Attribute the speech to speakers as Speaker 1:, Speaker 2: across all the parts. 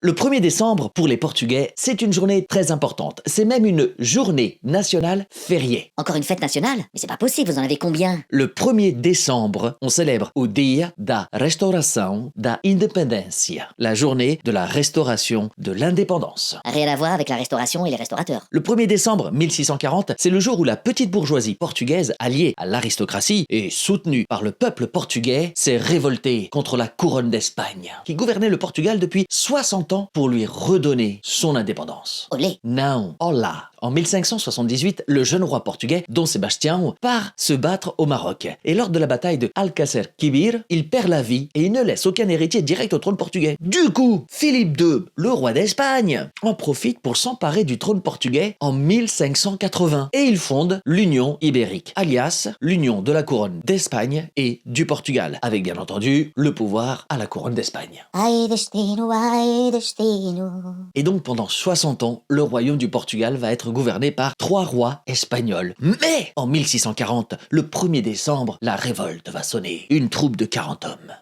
Speaker 1: Le 1er décembre, pour les Portugais, c'est une journée très importante. C'est même une journée nationale fériée.
Speaker 2: Encore une fête nationale? Mais c'est pas possible, vous en avez combien?
Speaker 1: Le 1er décembre, on célèbre o Dia da Restauração da Independência, la journée de la restauration de l'indépendance.
Speaker 2: Rien à voir avec la restauration et les restaurateurs.
Speaker 1: Le 1er décembre 1640, c'est le jour où la petite bourgeoisie portugaise, alliée à l'aristocratie et soutenue par le peuple portugais, s'est révoltée contre la couronne d'Espagne, qui gouvernait le Portugal depuis 60 ans pour lui redonner son indépendance.
Speaker 2: Olé!
Speaker 1: Non, hola. En 1578, le jeune roi portugais, Dom Sebastião, part se battre au Maroc. Et lors de la bataille de Alcácer Quibir, il perd la vie et il ne laisse aucun héritier direct au trône portugais. Du coup, Philippe II, le roi d'Espagne, en profite pour s'emparer du trône portugais en 1580. Et il fonde l'Union ibérique, alias l'union de la couronne d'Espagne et du Portugal, avec bien entendu le pouvoir à la couronne d'Espagne.
Speaker 2: Ai destino, ai destino.
Speaker 1: Et donc pendant 60 ans, le royaume du Portugal va être gouverné par 3 rois espagnols. Mais en 1640, le 1er décembre, la révolte va sonner. Une troupe de 40 hommes.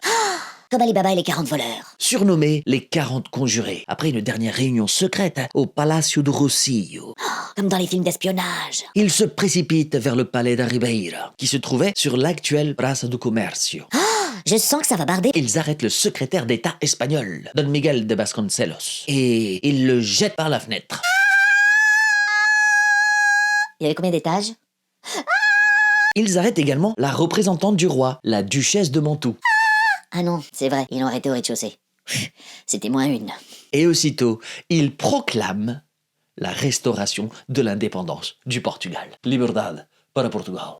Speaker 2: Comme Ali Baba et les 40 voleurs.
Speaker 1: Surnommés les 40 conjurés, après une dernière réunion secrète au Palacio do Rocio.
Speaker 2: Comme dans les films d'espionnage.
Speaker 1: Ils se précipitent vers le palais da Ribeira, qui se trouvait sur l'actuelle Praça do Comércio.
Speaker 2: Je sens que ça va barder.
Speaker 1: Ils arrêtent le secrétaire d'État espagnol, Don Miguel de Vasconcelos, et ils le jettent par la fenêtre.
Speaker 2: Il y avait combien d'étages?
Speaker 1: Ils arrêtent également la représentante du roi, la duchesse de Mantoue.
Speaker 2: Ah non, c'est vrai, ils l'ont arrêté au rez-de-chaussée. C'était -1.
Speaker 1: Et aussitôt, ils proclament la restauration de l'indépendance du Portugal. Liberdade para Portugal.